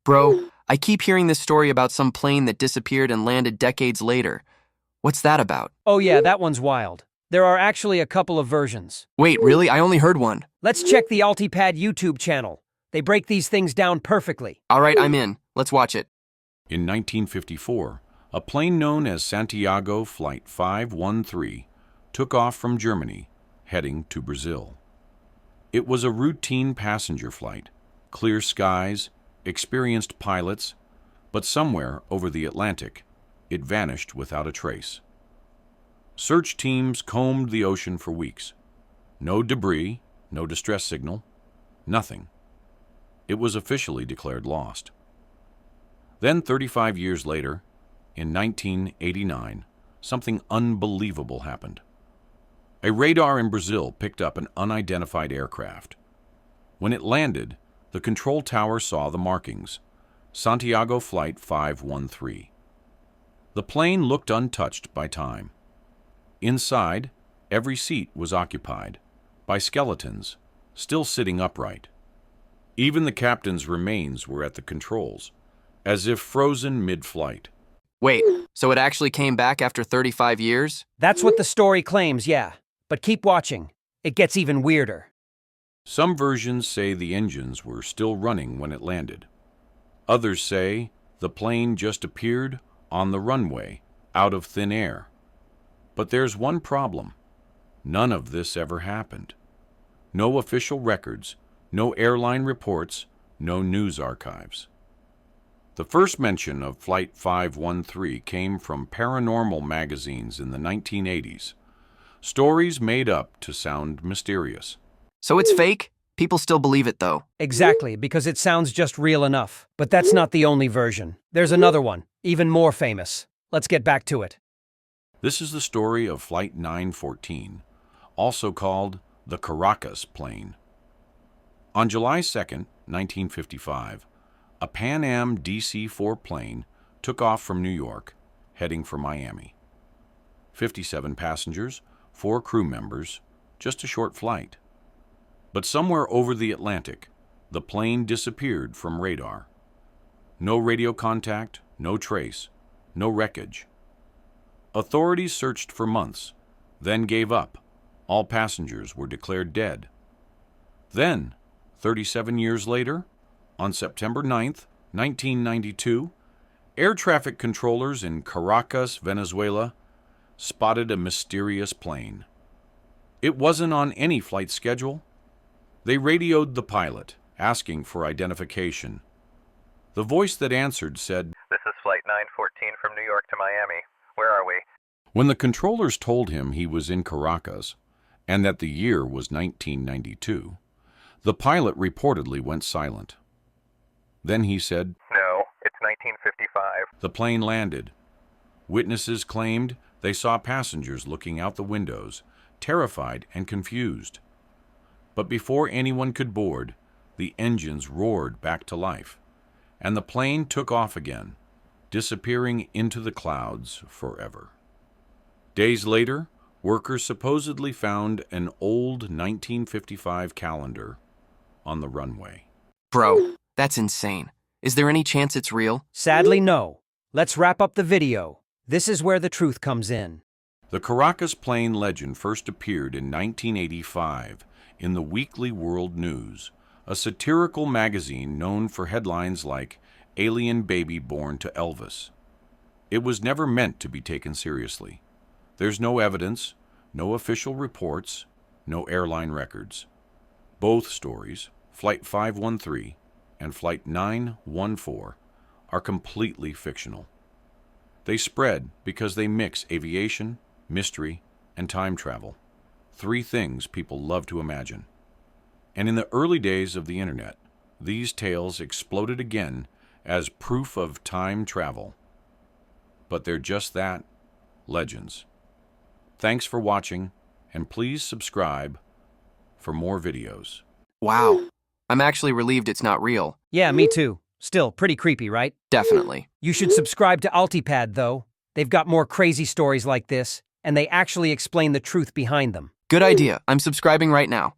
Bro, I keep hearing this story about some plane that disappeared and landed decades later. What's that about? Oh yeah, that one's wild. There are actually a couple of versions. Wait, really? I only heard one. Let's check the AltyPad YouTube channel. They break these things down perfectly. All right, I'm in. Let's watch it. In 1954, a plane known as Santiago Flight 513 took off from Germany, heading to Brazil. It was a routine passenger flight, clear skies, experienced pilots, but somewhere over the Atlantic, it vanished without a trace. Search teams combed the ocean for weeks. No debris, no distress signal, nothing. It was officially declared lost. Then 35 years later, in 1989, something unbelievable happened. A radar in Brazil picked up an unidentified aircraft. When it landed, the control tower saw the markings, Santiago Flight 513. The plane looked untouched by time. Inside, every seat was occupied by skeletons, still sitting upright. Even the captain's remains were at the controls, as if frozen mid-flight. Wait, so it actually came back after 35 years? That's what the story claims, yeah. But keep watching. It gets even weirder. Some versions say the engines were still running when it landed. Others say the plane just appeared on the runway, out of thin air. But there's one problem. None of this ever happened. No official records, no airline reports, no news archives. The first mention of Flight 513 came from paranormal magazines in the 1980s. Stories made up to sound mysterious. So it's fake? People still believe it, though. Exactly, because it sounds just real enough. But that's not the only version. There's another one, even more famous. Let's get back to it. This is the story of Flight 914, also called the Caracas plane. On July 2, 1955, a Pan Am DC-4 plane took off from New York, heading for Miami. 57 passengers, 4 crew members, just a short flight. But somewhere over the Atlantic, the plane disappeared from radar. No radio contact, no trace, no wreckage. Authorities searched for months, then gave up. All passengers were declared dead. Then, 37 years later, on September 9, 1992, air traffic controllers in Caracas, Venezuela, spotted a mysterious plane. It wasn't on any flight schedule. They radioed the pilot, asking for identification. The voice that answered said, "This is Flight 914 from New York to Miami. Where are we?" When the controllers told him he was in Caracas and that the year was 1992, the pilot reportedly went silent. Then he said, "No, it's 1955. The plane landed. Witnesses claimed they saw passengers looking out the windows, terrified and confused. But before anyone could board, the engines roared back to life, and the plane took off again, disappearing into the clouds forever. Days later, workers supposedly found an old 1955 calendar on the runway. Bro, that's insane. Is there any chance it's real? Sadly, no. Let's wrap up the video. This is where the truth comes in. The Caracas plane legend first appeared in 1985 in the Weekly World News, a satirical magazine known for headlines like "Alien Baby Born to Elvis." It was never meant to be taken seriously. There's no evidence, no official reports, no airline records. Both stories, Flight 513 and Flight 914, are completely fictional. They spread because they mix aviation, mystery, and time travel. 3 things people love to imagine. And in the early days of the internet, these tales exploded again as proof of time travel. But they're just that, legends. Thanks for watching, and please subscribe for more videos. Wow. I'm actually relieved it's not real. Yeah, me too. Still, pretty creepy, right? Definitely. You should subscribe to AltyPad, though. They've got more crazy stories like this, and they actually explain the truth behind them. Good idea. I'm subscribing right now.